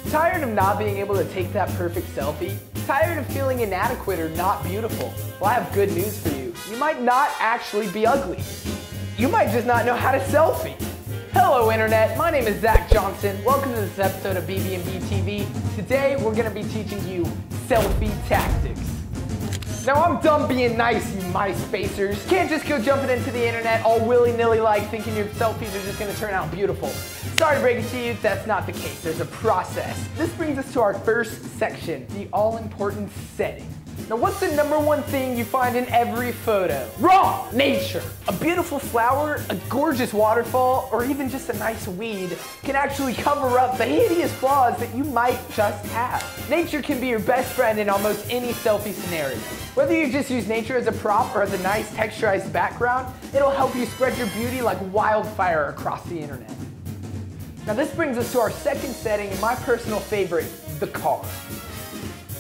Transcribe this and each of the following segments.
Tired of not being able to take that perfect selfie? Tired of feeling inadequate or not beautiful? Well, I have good news for you. You might not actually be ugly. You might just not know how to selfie. Hello Internet, my name is Zac Johnson. Welcome to this episode of BBNBTV. Today we're going to be teaching you selfie tactics. Now I'm done being nice, you MySpacers. Can't just go jumping into the internet all willy-nilly like thinking your selfies are just going to turn out beautiful. Sorry to break it to you, that's not the case. There's a process. This brings us to our first section, the all-important setting. Now what's the #1 thing you find in every photo? Wrong! Nature. A beautiful flower, a gorgeous waterfall, or even just a nice weed can actually cover up the hideous flaws that you might just have. Nature can be your best friend in almost any selfie scenario. Whether you just use nature as a prop or as a nice texturized background, it'll help you spread your beauty like wildfire across the internet. Now this brings us to our second setting and my personal favorite, the car.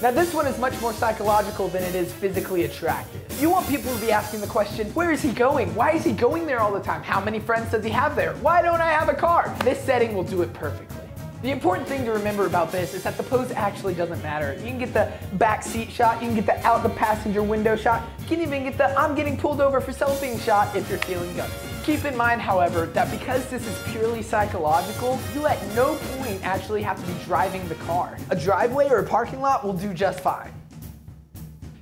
Now this one is much more psychological than it is physically attractive. You want people to be asking the question, where is he going? Why is he going there all the time? How many friends does he have there? Why don't I have a car? This setting will do it perfectly. The important thing to remember about this is that the pose actually doesn't matter. You can get the back seat shot, you can get the out the passenger window shot, you can even get the I'm getting pulled over for selfieing shot if you're feeling gutsy. Keep in mind, however, that because this is purely psychological, you at no point actually have to be driving the car. A driveway or a parking lot will do just fine.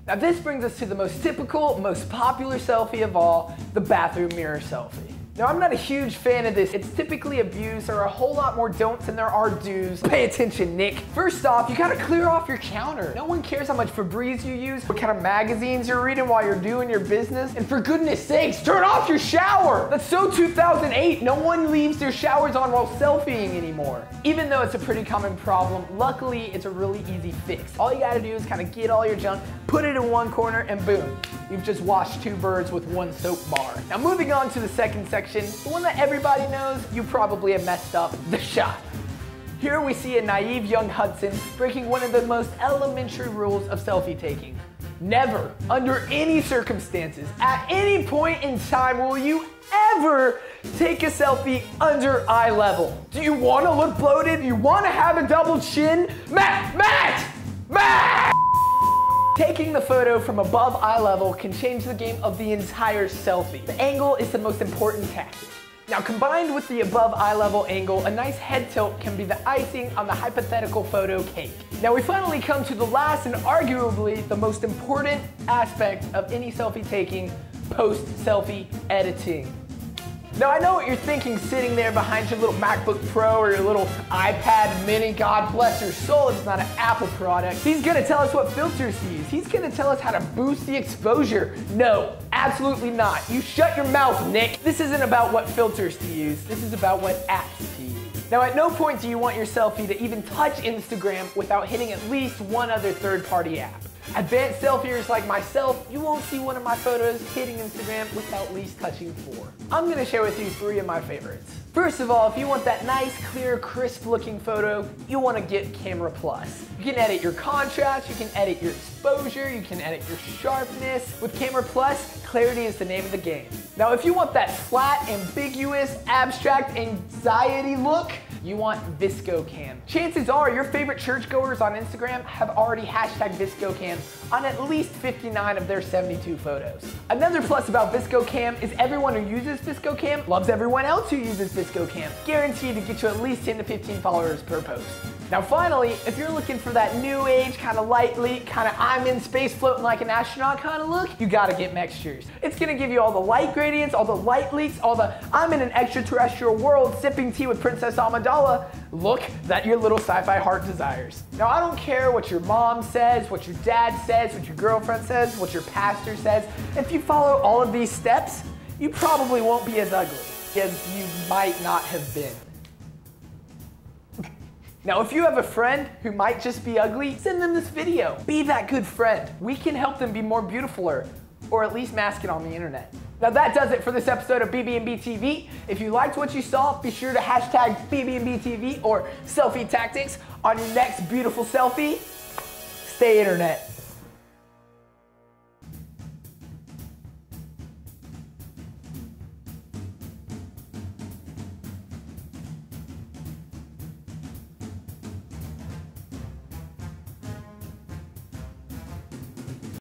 Now this brings us to the most typical, most popular selfie of all, the bathroom mirror selfie. Now I'm not a huge fan of this. It's typically abused. There are a whole lot more don'ts than there are do's. Pay attention, Nick. First off, you gotta clear off your counter. No one cares how much Febreze you use, what kind of magazines you're reading while you're doing your business. And for goodness sakes, turn off your shower. That's so 2008. No one leaves their showers on while selfieing anymore. Even though it's a pretty common problem, luckily it's a really easy fix. All you gotta do is kind of get all your junk, put it in one corner, and boom. You've just washed 2 birds with 1 soap bar. Now moving on to the second section, the one that everybody knows, you probably have messed up, the shot. Here we see a naive young Hudson breaking one of the most elementary rules of selfie taking. Never, under any circumstances, at any point in time will you ever take a selfie under eye level. Do you want to look bloated? Do you want to have a double chin? Matt! Taking the photo from above eye level can change the game of the entire selfie. The angle is the most important tactic. Now combined with the above eye level angle, a nice head tilt can be the icing on the hypothetical photo cake. Now we finally come to the last and arguably the most important aspect of any selfie taking, post-selfie editing. Now I know what you're thinking sitting there behind your little MacBook Pro or your little iPad mini, God bless your soul, it's not an Apple product. He's gonna tell us what filters to use. He's gonna tell us how to boost the exposure. No, absolutely not. You shut your mouth, Nick. This isn't about what filters to use. This is about what apps to use. Now at no point do you want your selfie to even touch Instagram without hitting at least one other third-party app. Advanced selfiers like myself, you won't see one of my photos hitting Instagram without at least touching 4. I'm gonna share with you 3 of my favorites. First of all, if you want that nice, clear, crisp looking photo, you wanna get Camera Plus. You can edit your contrast, you can edit your exposure, you can edit your sharpness. With Camera Plus, clarity is the name of the game. Now if you want that flat, ambiguous, abstract, anxiety look, you want ViscoCam. Chances are your favorite churchgoers on Instagram have already hashtag ViscoCam on at least 59 of their 72 photos. Another plus about ViscoCam is everyone who uses ViscoCam loves everyone else who uses ViscoCam. Guaranteed to get you at least 10 to 15 followers per post. Now finally, if you're looking for that new age, kind of light leak, kind of I'm in space floating like an astronaut kind of look, you gotta get Mextures. It's gonna give you all the light gradients, all the light leaks, all the I'm in an extraterrestrial world sipping tea with Princess Amidala look that your little sci-fi heart desires. Now I don't care what your mom says, what your dad says, what your girlfriend says, what your pastor says. If you follow all of these steps, you probably won't be as ugly as you might not have been. Now, if you have a friend who might just be ugly, send them this video. Be that good friend. We can help them be more beautiful or at least mask it on the internet. Now that does it for this episode of BBNBTV. If you liked what you saw, be sure to hashtag BBNBTV or selfie tactics on your next beautiful selfie. Stay internet.